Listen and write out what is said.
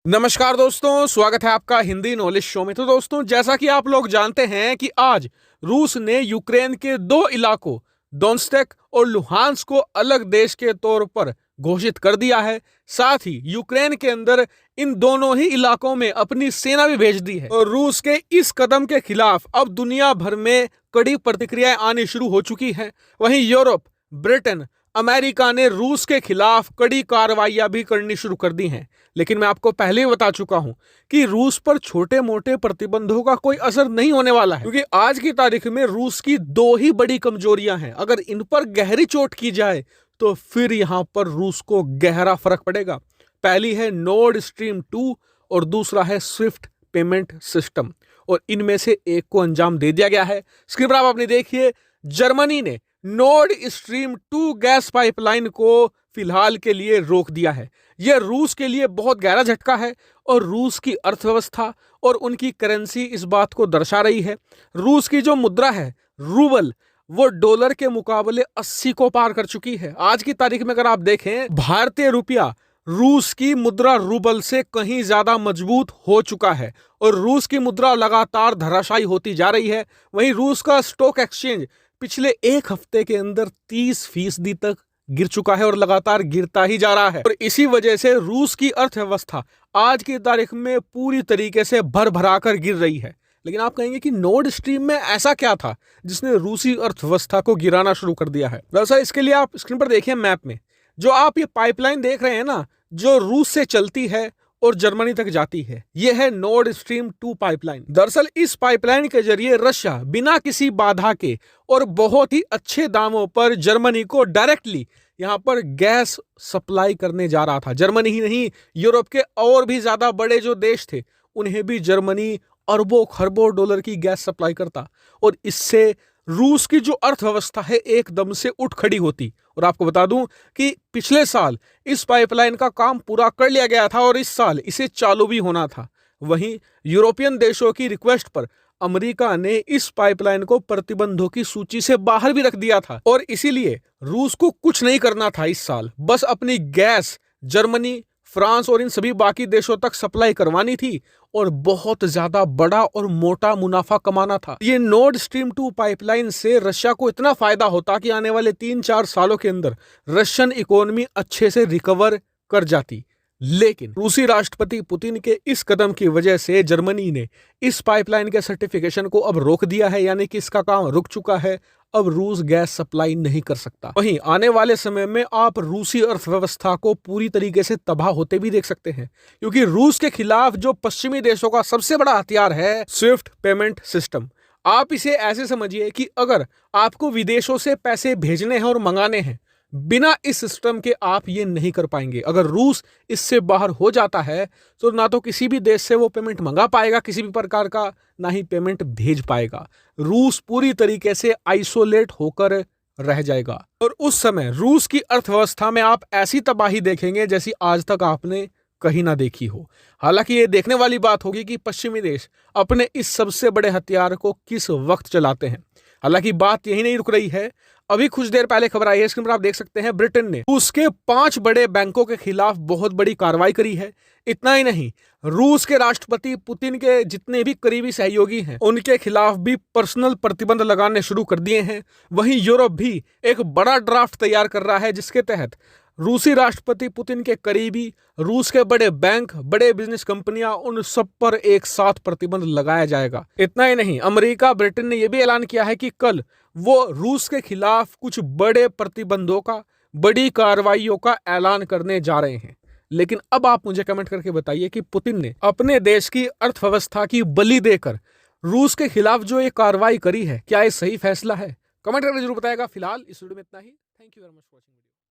नमस्कार दोस्तों, स्वागत है आपका हिंदी नॉलेज शो में। तो दोस्तों, जैसा कि आप लोग जानते हैं कि आज रूस ने यूक्रेन के दो इलाकों डोनेत्स्क और लुहांस्क को अलग देश के तौर पर घोषित कर दिया है। साथ ही यूक्रेन के अंदर इन दोनों ही इलाकों में अपनी सेना भी भेज दी है। और रूस के इस कदम के खिलाफ अब दुनिया भर में कड़ी प्रतिक्रियाएं आनी शुरू हो चुकी हैं। वहीं यूरोप, ब्रिटेन, अमेरिका ने रूस के खिलाफ कड़ी कार्रवाइयां भी करनी शुरू कर दी हैं। लेकिन मैं आपको पहले ही बता चुका हूं कि रूस पर छोटे मोटे प्रतिबंधों का कोई असर नहीं होने वाला है, क्योंकि आज की तारीख में रूस की दो ही बड़ी कमजोरियां हैं। अगर इन पर गहरी चोट की जाए तो फिर यहां पर रूस को गहरा फर्क पड़ेगा। पहली है नॉर्ड स्ट्रीम 2 और दूसरा है स्विफ्ट पेमेंट सिस्टम, और इनमें से एक को अंजाम दे दिया गया है। स्क्रीन पर आप अपनी देखिए, जर्मनी ने नॉर्ड स्ट्रीम 2 गैस पाइपलाइन को फिलहाल के लिए रोक दिया है। यह रूस के लिए बहुत गहरा झटका है और रूस की अर्थव्यवस्था और उनकी करेंसी इस बात को दर्शा रही है। रूस की जो मुद्रा है रूबल, वो डॉलर के मुकाबले 80 को पार कर चुकी है। आज की तारीख में अगर आप देखें, भारतीय रुपया रूस की मुद्रा रूबल से कहीं ज्यादा मजबूत हो चुका है और रूस की मुद्रा लगातार धराशायी होती जा रही है। वहीं रूस का स्टॉक एक्सचेंज पिछले एक हफ्ते के अंदर 30% तक गिर चुका है और लगातार गिरता ही जा रहा है। और इसी वजह से रूस की अर्थव्यवस्था आज की तारीख में पूरी तरीके से भर भरा कर गिर रही है। लेकिन आप कहेंगे कि नॉर्ड स्ट्रीम में ऐसा क्या था जिसने रूसी अर्थव्यवस्था को गिराना शुरू कर दिया है। दरअसल इसके लिए आप स्क्रीन पर देखिए, मैप में जो आप ये पाइपलाइन देख रहे हैं ना, जो रूस से चलती है और जर्मनी तक जाती है, यह है नॉर्ड स्ट्रीम 2 पाइपलाइन। दरअसल इस पाइपलाइन के जरिए रशिया बिना किसी बाधा के और बहुत ही अच्छे दामों पर जर्मनी को डायरेक्टली यहां पर गैस सप्लाई करने जा रहा था। जर्मनी ही नहीं, यूरोप के और भी ज्यादा बड़े जो देश थे उन्हें भी जर्मनी अरबों खरबों डॉलर की गैस सप्लाई करता, और इससे रूस की जो अर्थव्यवस्था है एकदम से उठ खड़ी होती। और आपको बता दूं कि पिछले साल इस पाइपलाइन का काम पूरा कर लिया गया था और इस साल इसे चालू भी होना था। वहीं यूरोपियन देशों की रिक्वेस्ट पर अमेरिका ने इस पाइपलाइन को प्रतिबंधों की सूची से बाहर भी रख दिया था, और इसीलिए रूस को कुछ नहीं करना था इस साल, बस अपनी गैस जर्मनी, फ्रांस और इन सभी बाकी देशों तक सप्लाई करवानी थी और बहुत ज्यादा बड़ा और मोटा मुनाफा कमाना था। ये नॉर्ड स्ट्रीम 2 पाइपलाइन से रशिया को इतना फायदा होता कि आने वाले 3-4 सालों के अंदर रशियन इकोनॉमी अच्छे से रिकवर कर जाती। लेकिन रूसी राष्ट्रपति पुतिन के इस कदम की वजह से जर्मनी ने इस पाइपलाइन के सर्टिफिकेशन को अब रोक दिया है, यानी कि इसका काम रुक चुका है। अब रूस गैस सप्लाई नहीं कर सकता। वहीं आने वाले समय में आप रूसी अर्थव्यवस्था को पूरी तरीके से तबाह होते भी देख सकते हैं, क्योंकि रूस के खिलाफ जो पश्चिमी देशों का सबसे बड़ा हथियार है स्विफ्ट पेमेंट सिस्टम। आप इसे ऐसे समझिए कि अगर आपको विदेशों से पैसे भेजने हैं और मंगाने हैं, बिना इस सिस्टम के आप ये नहीं कर पाएंगे। अगर रूस इससे बाहर हो जाता है तो ना तो किसी भी देश से वो पेमेंट मंगा पाएगा किसी भी प्रकार का, ना ही पेमेंट भेज पाएगा। रूस पूरी तरीके से आइसोलेट होकर रह जाएगा और उस समय रूस की अर्थव्यवस्था में आप ऐसी तबाही देखेंगे जैसी आज तक आपने कहीं ना देखी हो। हालांकि ये देखने वाली बात होगी कि पश्चिमी देश अपने इस सबसे बड़े हथियार को किस वक्त चलाते हैं। हालांकि बात यही नहीं रुक रही है। अभी कुछ देर पहले खबर आई है, स्क्रीन पर आप देख सकते हैं, ब्रिटेन ने उसके 5 बड़े बैंकों के खिलाफ बहुत बड़ी कार्रवाई करी है। इतना ही नहीं, रूस के राष्ट्रपति पुतिन के जितने भी करीबी सहयोगी हैं उनके खिलाफ भी पर्सनल प्रतिबंध लगाने शुरू कर दिए हैं। वहीं यूरोप भी एक बड़ा ड्राफ्ट तैयार कर रहा है जिसके तहत रूसी राष्ट्रपति पुतिन के करीबी, रूस के बड़े बैंक, बड़े बिजनेस कंपनियां, उन सब पर एक साथ प्रतिबंध लगाया जाएगा। इतना ही नहीं, अमेरिका, ब्रिटेन ने यह भी ऐलान किया है कि कल वो रूस के खिलाफ कुछ बड़े प्रतिबंधों का, बड़ी कार्रवाइयों का ऐलान करने जा रहे हैं। लेकिन अब आप मुझे कमेंट करके बताइए कि पुतिन ने अपने देश की अर्थव्यवस्था की बलि देकर रूस के खिलाफ जो ये कार्रवाई करी है, क्या ये सही फैसला है? कमेंट करके जरूर बताएगा। फिलहाल इस वीडियो में इतना ही। Thank you very much for watching.